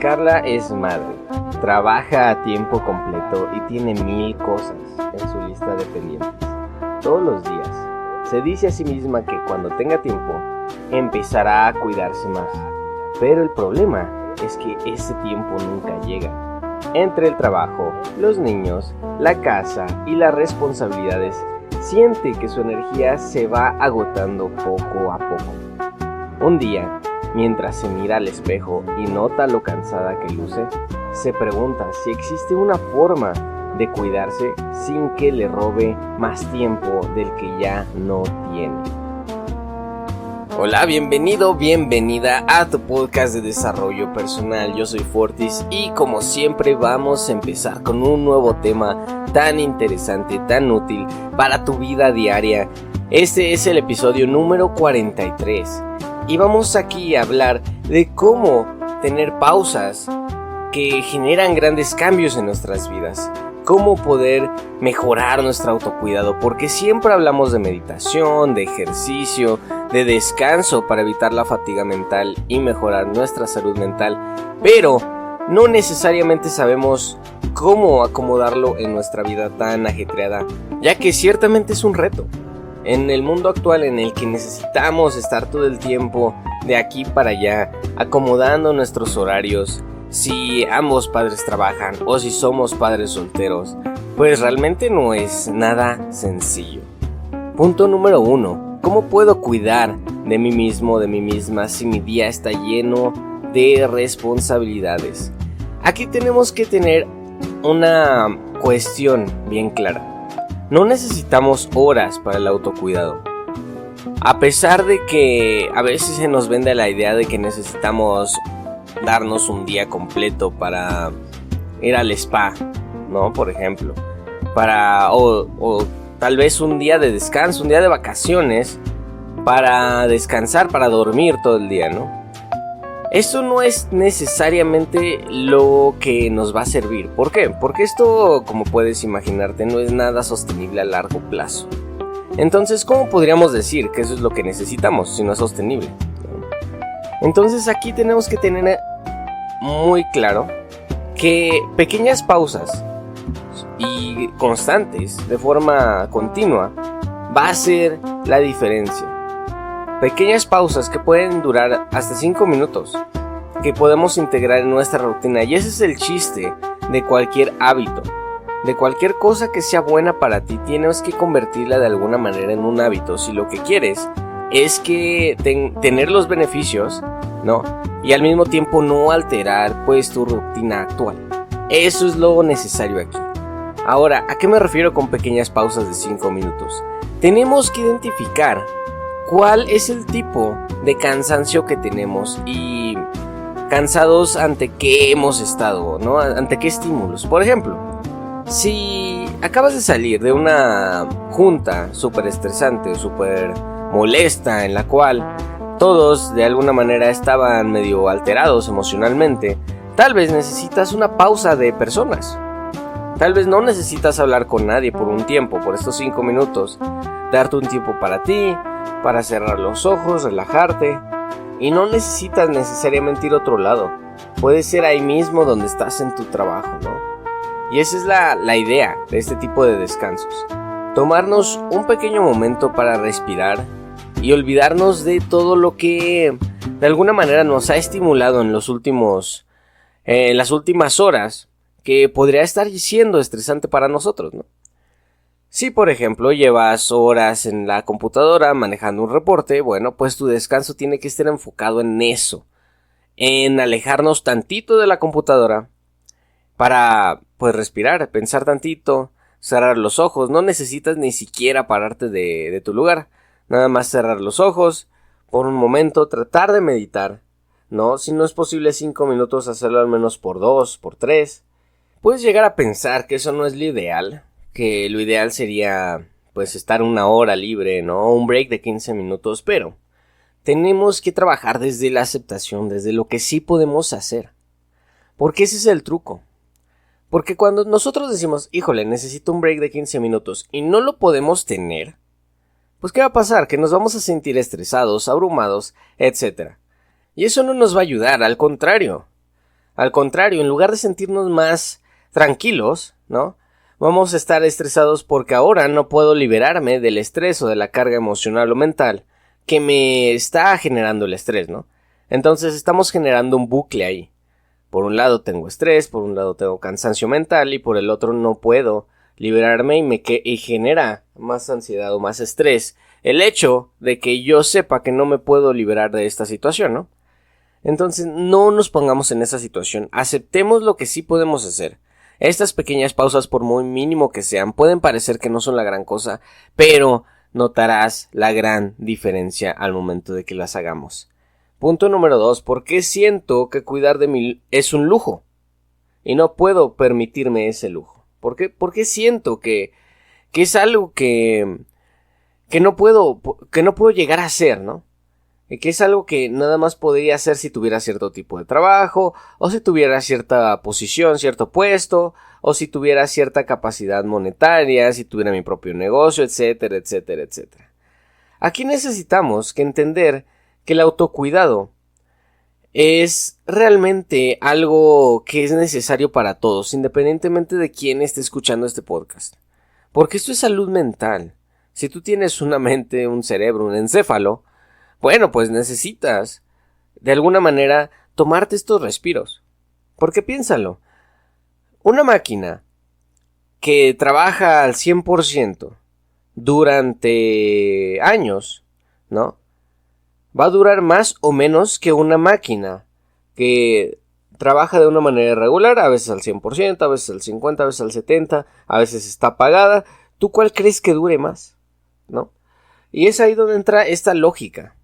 Carla es madre, trabaja a tiempo completo y tiene 1000 cosas en su lista de pendientes. Todos los días se dice a sí misma que cuando tenga tiempo empezará a cuidarse más. Pero el problema es que ese tiempo nunca llega. Entre el trabajo, los niños, la casa y las responsabilidades, siente que su energía se va agotando poco a poco. Un día, mientras se mira al espejo y nota lo cansada que luce, se pregunta si existe una forma de cuidarse sin que le robe más tiempo del que ya no tiene. Hola, bienvenido, bienvenida a tu podcast de desarrollo personal. Yo soy Fortis y como siempre vamos a empezar con un nuevo tema tan interesante, tan útil para tu vida diaria. Este es el episodio número 43 y vamos aquí a hablar de cómo tener pausas que generan grandes cambios en nuestras vidas. Cómo poder mejorar nuestro autocuidado, porque siempre hablamos de meditación, de ejercicio, de descanso para evitar la fatiga mental y mejorar nuestra salud mental, pero no necesariamente sabemos cómo acomodarlo en nuestra vida tan ajetreada, ya que ciertamente es un reto. En el mundo actual en el que necesitamos estar todo el tiempo de aquí para allá, acomodando nuestros horarios, si ambos padres trabajan o si somos padres solteros, pues realmente no es nada sencillo. Punto número 1. ¿Cómo puedo cuidar de mí mismo, de mí misma, si mi día está lleno de responsabilidades? Aquí tenemos que tener una cuestión bien clara. No necesitamos horas para el autocuidado. A pesar de que a veces se nos vende la idea de que necesitamos darnos un día completo para ir al spa, ¿no? Por ejemplo, o tal vez un día de descanso, un día de vacaciones para descansar, para dormir todo el día, ¿no? Esto no es necesariamente lo que nos va a servir. ¿Por qué? Porque esto, como puedes imaginarte, no es nada sostenible a largo plazo. Entonces, ¿cómo podríamos decir que eso es lo que necesitamos si no es sostenible? Entonces aquí tenemos que tener muy claro que pequeñas pausas y constantes de forma continua va a ser la diferencia. Pequeñas pausas que pueden durar hasta 5 minutos, que podemos integrar en nuestra rutina, y ese es el chiste de cualquier hábito. De cualquier cosa que sea buena para ti, tienes que convertirla de alguna manera en un hábito si lo que quieres es que tener los beneficios, ¿no? Y al mismo tiempo no alterar pues tu rutina actual. Eso es lo necesario aquí. Ahora, ¿a qué me refiero con pequeñas pausas de 5 minutos? Tenemos que identificar cuál es el tipo de cansancio que tenemos y cansados ante qué hemos estado, ¿no? Ante qué estímulos. Por ejemplo, si acabas de salir de una junta súper estresante, súper molesta, en la cual todos de alguna manera estaban medio alterados emocionalmente, tal vez necesitas una pausa de personas. Tal vez no necesitas hablar con nadie por un tiempo, por estos 5 minutos, darte un tiempo para ti, para cerrar los ojos, relajarte, y no necesitas necesariamente ir a otro lado. Puede ser ahí mismo donde estás en tu trabajo, ¿no? Y esa es la idea de este tipo de descansos. Tomarnos un pequeño momento para respirar y olvidarnos de todo lo que de alguna manera nos ha estimulado en las últimas horas, que podría estar siendo estresante para nosotros, ¿no? Si por ejemplo llevas horas en la computadora manejando un reporte, bueno, pues tu descanso tiene que estar enfocado en eso, en alejarnos tantito de la computadora para pues respirar, pensar tantito, cerrar los ojos. No necesitas ni siquiera pararte de tu lugar. Nada más cerrar los ojos, por un momento tratar de meditar, ¿no? Si no es posible 5 minutos, hacerlo al menos por 2, por 3. Puedes llegar a pensar que eso no es lo ideal, que lo ideal sería pues estar 1 hora libre, ¿no? Un break de 15 minutos, pero tenemos que trabajar desde la aceptación, desde lo que sí podemos hacer. Porque ese es el truco. Porque cuando nosotros decimos, híjole, necesito un break de 15 minutos y no lo podemos tener, pues ¿qué va a pasar? Que nos vamos a sentir estresados, abrumados, etc. Y eso no nos va a ayudar, al contrario. Al contrario, en lugar de sentirnos más tranquilos, ¿no? Vamos a estar estresados porque ahora no puedo liberarme del estrés o de la carga emocional o mental que me está generando el estrés, ¿no? Entonces estamos generando un bucle ahí. Por un lado tengo estrés, por un lado tengo cansancio mental y por el otro no puedo liberarme y genera más ansiedad o más estrés el hecho de que yo sepa que no me puedo liberar de esta situación, ¿no? Entonces no nos pongamos en esa situación, aceptemos lo que sí podemos hacer. Estas pequeñas pausas, por muy mínimo que sean, pueden parecer que no son la gran cosa, pero notarás la gran diferencia al momento de que las hagamos. Punto número 2. ¿Por qué siento que cuidar de mí es un lujo? Y no puedo permitirme ese lujo. ¿Por qué siento que es algo que no puedo llegar a hacer, ¿no? Que es algo que nada más podría hacer si tuviera cierto tipo de trabajo, o si tuviera cierta posición, cierto puesto, o si tuviera cierta capacidad monetaria, si tuviera mi propio negocio, etcétera, etcétera, etcétera. Aquí necesitamos que entender que el autocuidado es realmente algo que es necesario para todos, independientemente de quién esté escuchando este podcast. Porque esto es salud mental. Si tú tienes una mente, un cerebro, un encéfalo, bueno, pues necesitas, de alguna manera, tomarte estos respiros. Porque piénsalo, una máquina que trabaja al 100% durante años, ¿no? Va a durar más o menos que una máquina que trabaja de una manera irregular, a veces al 100%, a veces al 50%, a veces al 70%, a veces está apagada. ¿Tú cuál crees que dure más? ¿No? Y es ahí donde entra esta lógica.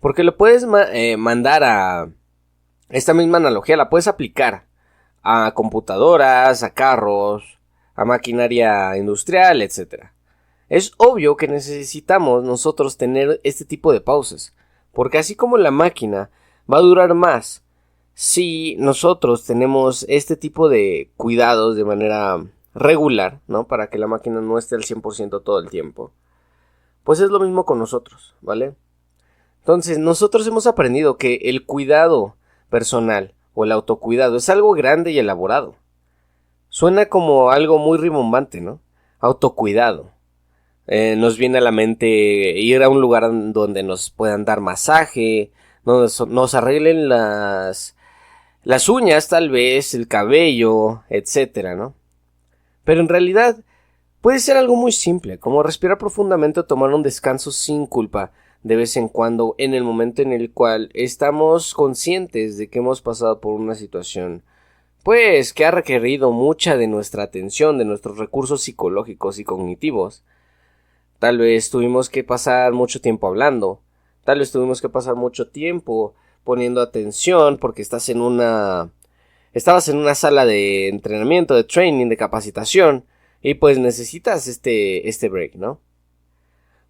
Porque lo puedes mandar a esta misma analogía, la puedes aplicar a computadoras, a carros, a maquinaria industrial, etc. Es obvio que necesitamos nosotros tener este tipo de pausas, porque así como la máquina va a durar más si nosotros tenemos este tipo de cuidados de manera regular, ¿no? Para que la máquina no esté al 100% todo el tiempo, pues es lo mismo con nosotros, ¿vale? Entonces, nosotros hemos aprendido que el cuidado personal o el autocuidado es algo grande y elaborado. Suena como algo muy rimbombante, ¿no? Autocuidado. Nos viene a la mente ir a un lugar donde nos puedan dar masaje, donde nos arreglen las uñas, tal vez, el cabello, etcétera, ¿no? Pero en realidad puede ser algo muy simple, como respirar profundamente o tomar un descanso sin culpa de vez en cuando, en el momento en el cual estamos conscientes de que hemos pasado por una situación pues que ha requerido mucha de nuestra atención, de nuestros recursos psicológicos y cognitivos. Tal vez tuvimos que pasar mucho tiempo hablando, tal vez tuvimos que pasar mucho tiempo poniendo atención porque estabas en una sala de entrenamiento, de training, de capacitación, y pues necesitas este break, ¿no?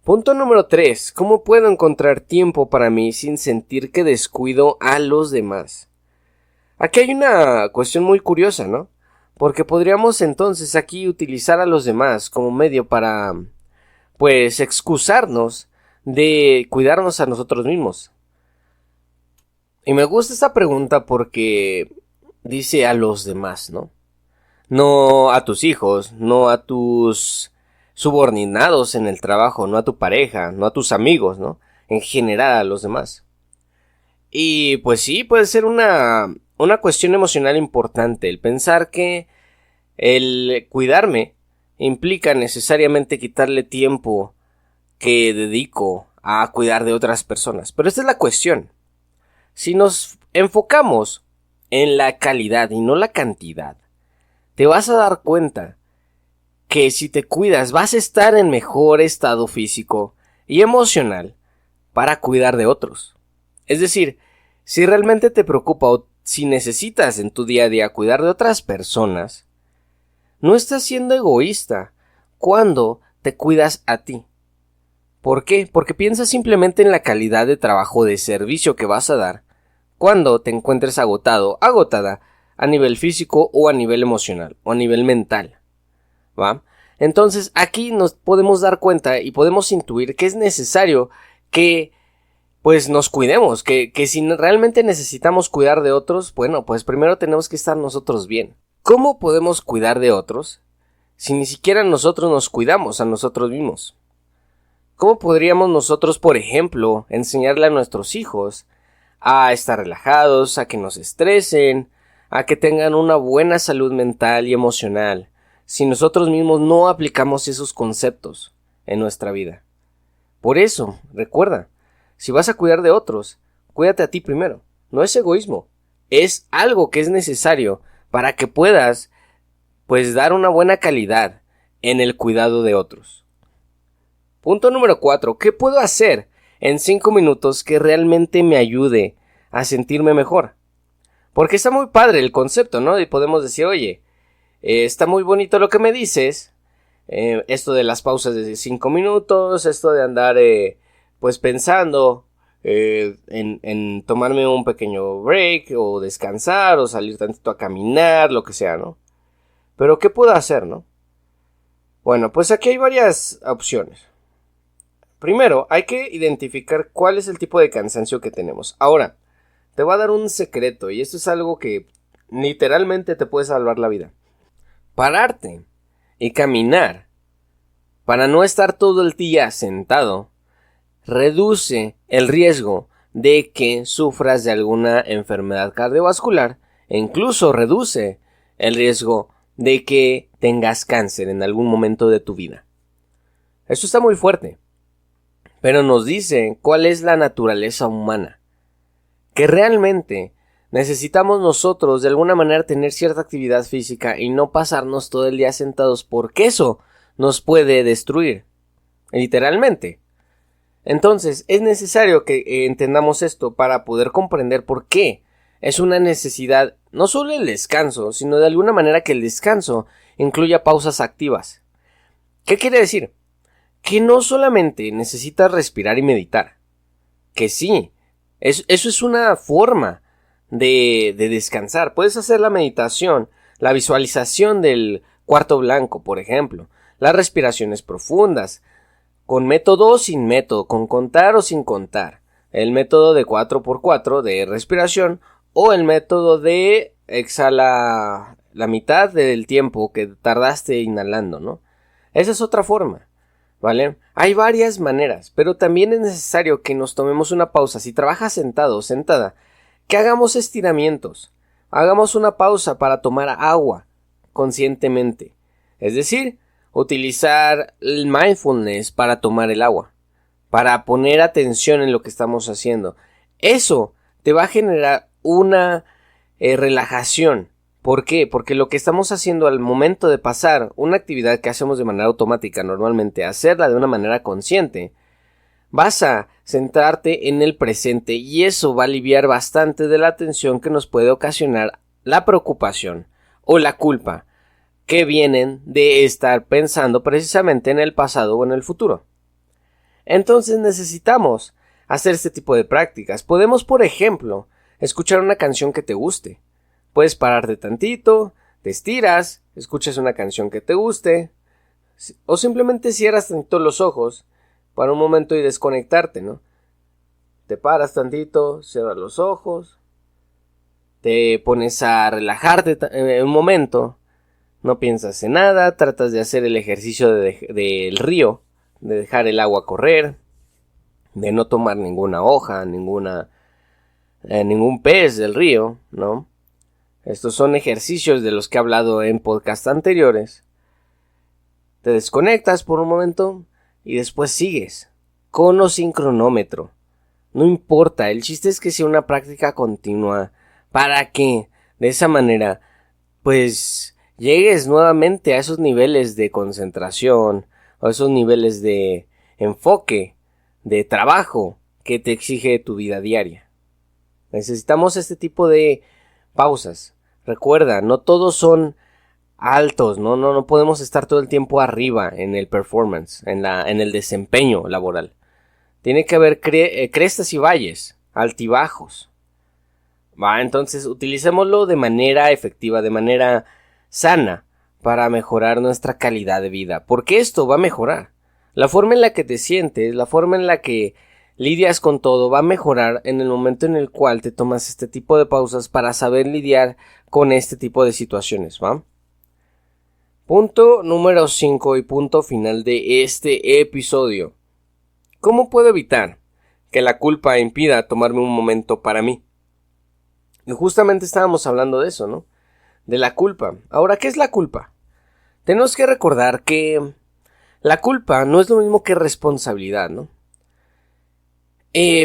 Punto número 3. ¿Cómo puedo encontrar tiempo para mí sin sentir que descuido a los demás? Aquí hay una cuestión muy curiosa, ¿no? Porque podríamos entonces aquí utilizar a los demás como medio para, pues, excusarnos de cuidarnos a nosotros mismos. Y me gusta esta pregunta porque dice a los demás, ¿no? No a tus hijos, no a tus subordinados en el trabajo, no a tu pareja, no a tus amigos, ¿no? En general a los demás. Y pues sí, puede ser una cuestión emocional importante, el pensar que el cuidarme implica necesariamente quitarle tiempo que dedico a cuidar de otras personas. Pero esta es la cuestión. Si nos enfocamos en la calidad y no la cantidad, te vas a dar cuenta que si te cuidas vas a estar en mejor estado físico y emocional para cuidar de otros. Es decir, si realmente te preocupa o si necesitas en tu día a día cuidar de otras personas, no estás siendo egoísta cuando te cuidas a ti. ¿Por qué? Porque piensas simplemente en la calidad de trabajo o de servicio que vas a dar cuando te encuentres agotado, agotada, a nivel físico o a nivel emocional o a nivel mental. ¿Va? Entonces aquí nos podemos dar cuenta y podemos intuir que es necesario que pues nos cuidemos, que si realmente necesitamos cuidar de otros, bueno, pues primero tenemos que estar nosotros bien. ¿Cómo podemos cuidar de otros si ni siquiera nosotros nos cuidamos a nosotros mismos? ¿Cómo podríamos nosotros, por ejemplo, enseñarle a nuestros hijos a estar relajados, a que no se estresen, a que tengan una buena salud mental y emocional, si nosotros mismos no aplicamos esos conceptos en nuestra vida? Por eso, recuerda, si vas a cuidar de otros, cuídate a ti primero. No es egoísmo, es algo que es necesario para que puedas, pues, dar una buena calidad en el cuidado de otros. Punto número 4. ¿Qué puedo hacer en 5 minutos que realmente me ayude a sentirme mejor? Porque está muy padre el concepto, ¿no? Y podemos decir, oye, está muy bonito lo que me dices, esto de las pausas de 5 minutos, esto de andar, pues pensando en tomarme un pequeño break, o descansar, o salir tantito a caminar, lo que sea, ¿no? Pero ¿qué puedo hacer, no? Bueno, pues aquí hay varias opciones. Primero, hay que identificar cuál es el tipo de cansancio que tenemos. Ahora, te voy a dar un secreto, y esto es algo que literalmente te puede salvar la vida. Pararte y caminar para no estar todo el día sentado reduce el riesgo de que sufras de alguna enfermedad cardiovascular e incluso reduce el riesgo de que tengas cáncer en algún momento de tu vida. Esto está muy fuerte, pero nos dice cuál es la naturaleza humana, que realmente necesitamos nosotros de alguna manera tener cierta actividad física y no pasarnos todo el día sentados, porque eso nos puede destruir, literalmente. Entonces es necesario que entendamos esto para poder comprender por qué es una necesidad no solo el descanso, sino de alguna manera que el descanso incluya pausas activas. ¿Qué quiere decir? Que no solamente necesitas respirar y meditar, que sí, eso es una forma de descansar. Puedes hacer la meditación, la visualización del cuarto blanco, por ejemplo, las respiraciones profundas, con método o sin método, con contar o sin contar, el método de 4x4 de respiración o el método de exhala la mitad del tiempo que tardaste inhalando, ¿no? Esa es otra forma, ¿vale? Hay varias maneras, pero también es necesario que nos tomemos una pausa. Si trabajas sentado o sentada, que hagamos estiramientos, hagamos una pausa para tomar agua conscientemente, es decir, utilizar el mindfulness para tomar el agua, para poner atención en lo que estamos haciendo. Eso te va a generar una relajación. ¿Por qué? Porque lo que estamos haciendo al momento de pasar una actividad que hacemos de manera automática normalmente, hacerla de una manera consciente, vas a centrarte en el presente y eso va a aliviar bastante de la tensión que nos puede ocasionar la preocupación o la culpa que vienen de estar pensando precisamente en el pasado o en el futuro. Entonces necesitamos hacer este tipo de prácticas. Podemos, por ejemplo, escuchar una canción que te guste. Puedes pararte tantito, te estiras, escuchas una canción que te guste, o simplemente cierras tantito los ojos para un momento y desconectarte, ¿no? Te paras tantito, cierras los ojos, te pones a relajarte en un momento, no piensas en nada, tratas de hacer el ejercicio del río, de dejar el agua correr, de no tomar ninguna hoja, ningún pez del río, ¿no? Estos son ejercicios de los que he hablado en podcasts anteriores. Te desconectas por un momento y después sigues, con o sin cronómetro. No importa, el chiste es que sea una práctica continua para que de esa manera, pues, llegues nuevamente a esos niveles de concentración o esos niveles de enfoque, de trabajo que te exige tu vida diaria. Necesitamos este tipo de pausas. Recuerda, no todos son altos, no podemos estar todo el tiempo arriba en el performance, en el desempeño laboral. Tiene que haber crestas y valles, altibajos. Entonces utilicémoslo de manera efectiva, de manera sana, para mejorar nuestra calidad de vida, porque esto va a mejorar la forma en la que te sientes, la forma en la que lidias con todo va a mejorar en el momento en el cual te tomas este tipo de pausas para saber lidiar con este tipo de situaciones, ¿va? Punto número 5 y punto final de este episodio. ¿Cómo puedo evitar que la culpa impida tomarme un momento para mí? Y justamente estábamos hablando de eso, ¿no? De la culpa. Ahora, ¿qué es la culpa? Tenemos que recordar que la culpa no es lo mismo que responsabilidad, ¿no?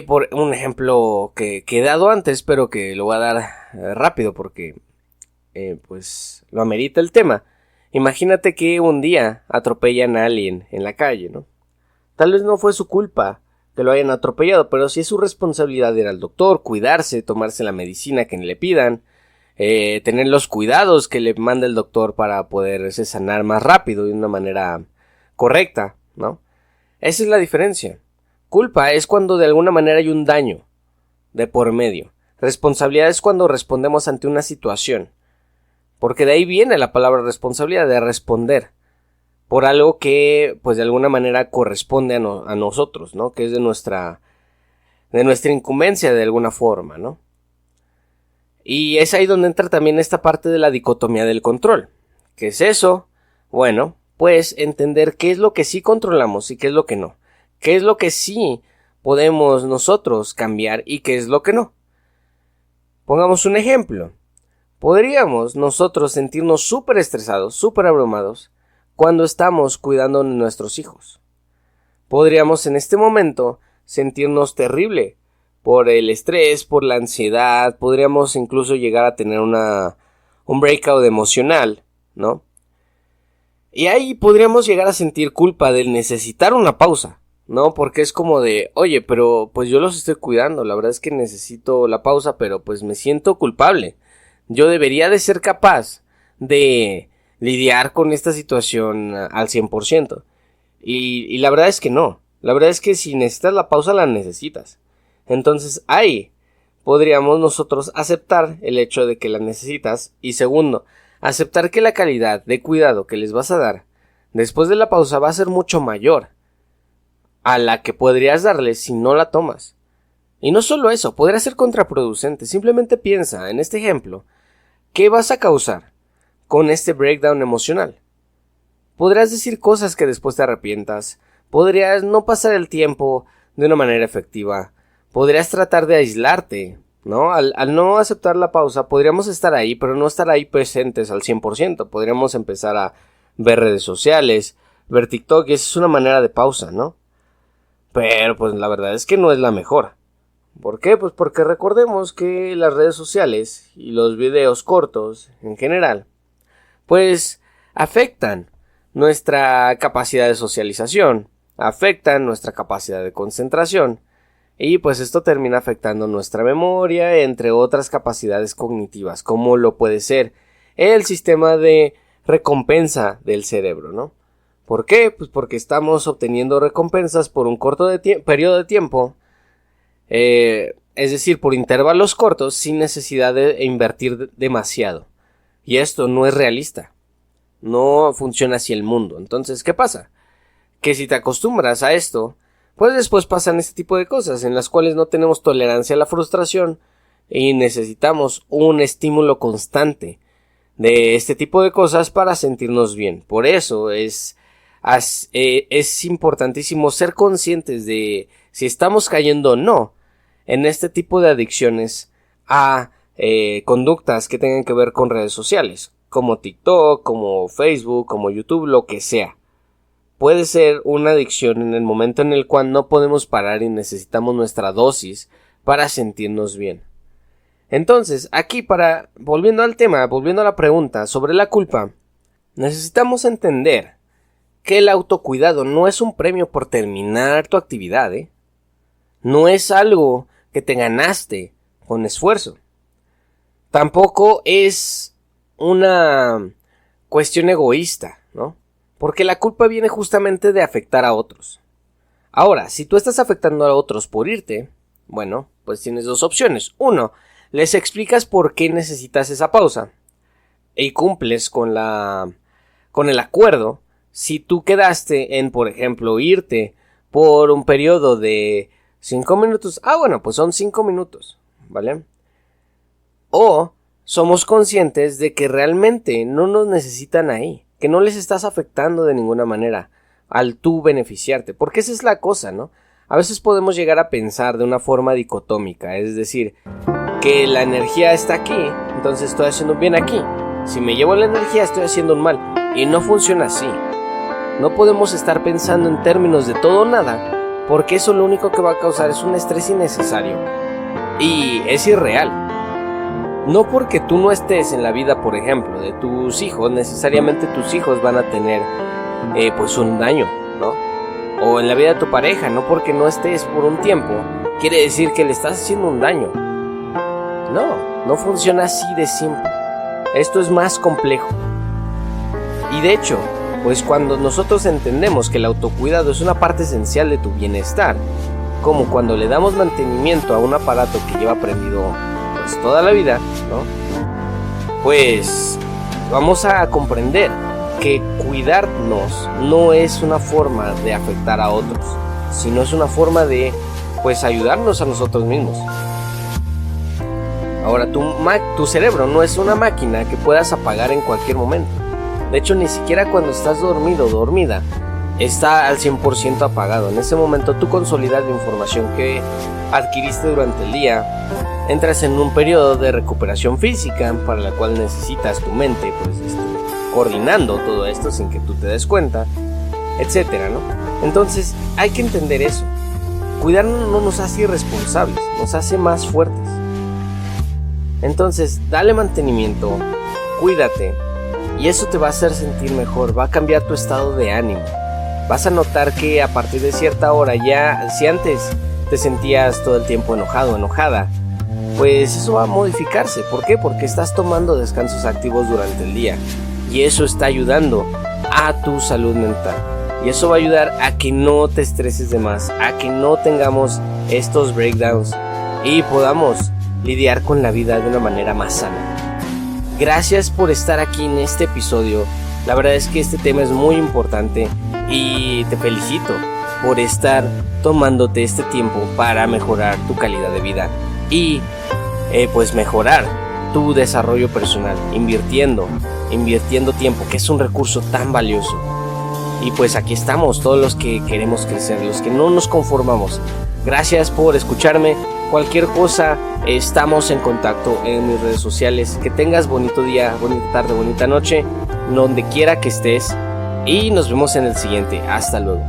Por un ejemplo que he dado antes, pero que lo voy a dar rápido porque pues lo amerita el tema. Imagínate que un día atropellan a alguien en la calle, ¿no? Tal vez no fue su culpa que lo hayan atropellado, pero sí es su responsabilidad ir al doctor, cuidarse, tomarse la medicina que le pidan, tener los cuidados que le manda el doctor para poderse sanar más rápido de una manera correcta, ¿no? Esa es la diferencia. Culpa es cuando de alguna manera hay un daño de por medio. Responsabilidad es cuando respondemos ante una situación. Porque de ahí viene la palabra responsabilidad, de responder por algo que pues de alguna manera corresponde a nosotros, ¿no? Que es de nuestra incumbencia de alguna forma, ¿no? Y es ahí donde entra también esta parte de la dicotomía del control. ¿Qué es eso? Bueno, pues entender qué es lo que sí controlamos y qué es lo que no. Qué es lo que sí podemos nosotros cambiar y qué es lo que no. Pongamos un ejemplo. Podríamos nosotros sentirnos súper estresados, súper abrumados, cuando estamos cuidando de nuestros hijos. Podríamos en este momento sentirnos terrible por el estrés, por la ansiedad, podríamos incluso llegar a tener un breakout emocional, ¿no? Y ahí podríamos llegar a sentir culpa del necesitar una pausa, ¿no? Porque es como de, oye, pero pues yo los estoy cuidando, la verdad es que necesito la pausa, pero pues me siento culpable. Yo debería de ser capaz de lidiar con esta situación al 100%. Y la verdad es que no. La verdad es que si necesitas la pausa, la necesitas. Entonces ahí podríamos nosotros aceptar el hecho de que la necesitas. Y segundo, aceptar que la calidad de cuidado que les vas a dar después de la pausa va a ser mucho mayor a la que podrías darles si no la tomas. Y no solo eso, podría ser contraproducente. Simplemente piensa en este ejemplo. ¿Qué vas a causar con este breakdown emocional? Podrás decir cosas que después te arrepientas. Podrías no pasar el tiempo de una manera efectiva. Podrías tratar de aislarte, ¿no? Al no aceptar la pausa, podríamos estar ahí, pero no estar ahí presentes al 100%. Podríamos empezar a ver redes sociales, ver TikTok, y esa es una manera de pausa, ¿no? Pero pues la verdad es que no es la mejor. ¿Por qué? Pues porque recordemos que las redes sociales y los videos cortos en general, pues afectan nuestra capacidad de socialización, afectan nuestra capacidad de concentración y pues esto termina afectando nuestra memoria, entre otras capacidades cognitivas, como lo puede ser el sistema de recompensa del cerebro, ¿no? ¿Por qué? Pues porque estamos obteniendo recompensas por un corto periodo de tiempo. Es decir, por intervalos cortos sin necesidad de invertir demasiado. Y esto no es realista. No funciona así el mundo. Entonces, ¿qué pasa? Que si te acostumbras a esto, pues después pasan este tipo de cosas en las cuales no tenemos tolerancia a la frustración y necesitamos un estímulo constante de este tipo de cosas para sentirnos bien. Por eso es importantísimo ser conscientes de si estamos cayendo o no en este tipo de adicciones a conductas que tengan que ver con redes sociales, como TikTok, como Facebook, como YouTube, lo que sea. Puede ser una adicción en el momento en el cual no podemos parar y necesitamos nuestra dosis para sentirnos bien. Entonces, aquí volviendo al tema, volviendo a la pregunta sobre la culpa, necesitamos entender que el autocuidado no es un premio por terminar tu actividad, No es algo que te ganaste con esfuerzo. Tampoco es una cuestión egoísta, ¿no? Porque la culpa viene justamente de afectar a otros. Ahora, si tú estás afectando a otros por irte, bueno, pues tienes dos opciones. Uno, les explicas por qué necesitas esa pausa y cumples con el acuerdo. Si tú quedaste en, por ejemplo, irte por un periodo de 5 minutos. Bueno, pues son 5 minutos, ¿vale? O somos conscientes de que realmente no nos necesitan ahí, que no les estás afectando de ninguna manera al tú beneficiarte, porque esa es la cosa, ¿no? A veces podemos llegar a pensar de una forma dicotómica, es decir, que la energía está aquí, entonces estoy haciendo un bien aquí. Si me llevo la energía, estoy haciendo un mal, y no funciona así. No podemos estar pensando en términos de todo o nada, porque eso lo único que va a causar es un estrés innecesario y es irreal. No porque tú no estés en la vida, por ejemplo, de tus hijos, necesariamente tus hijos van a tener pues un daño, ¿no? O en la vida de tu pareja, no porque no estés por un tiempo, quiere decir que le estás haciendo un daño. No funciona así de simple. Esto es más complejo. Y de hecho, pues cuando nosotros entendemos que el autocuidado es una parte esencial de tu bienestar, como cuando le damos mantenimiento a un aparato que lleva prendido pues toda la vida, ¿no? Pues vamos a comprender que cuidarnos no es una forma de afectar a otros, sino es una forma de pues ayudarnos a nosotros mismos. Ahora, tu cerebro no es una máquina que puedas apagar en cualquier momento. De hecho, ni siquiera cuando estás dormido o dormida está al 100% apagado. En ese momento tú consolidas la información que adquiriste durante el día, entras en un periodo de recuperación física para la cual necesitas tu mente pues coordinando todo esto sin que tú te des cuenta, etcétera, ¿no? Entonces hay que entender eso. Cuidarnos no nos hace irresponsables, nos hace más fuertes. Entonces dale mantenimiento, cuídate, y eso te va a hacer sentir mejor, va a cambiar tu estado de ánimo. Vas a notar que a partir de cierta hora ya, si antes te sentías todo el tiempo enojado o enojada, pues eso va a modificarse. ¿Por qué? Porque estás tomando descansos activos durante el día y eso está ayudando a tu salud mental. Y eso va a ayudar a que no te estreses de más, a que no tengamos estos breakdowns y podamos lidiar con la vida de una manera más sana. Gracias por estar aquí en este episodio. La verdad es que este tema es muy importante y te felicito por estar tomándote este tiempo para mejorar tu calidad de vida y pues mejorar tu desarrollo personal, invirtiendo tiempo, que es un recurso tan valioso. Y pues aquí estamos todos los que queremos crecer, los que no nos conformamos. Gracias por escucharme. Cualquier cosa, estamos en contacto en mis redes sociales. Que tengas bonito día, bonita tarde, bonita noche, donde quiera que estés. Y nos vemos en el siguiente. Hasta luego.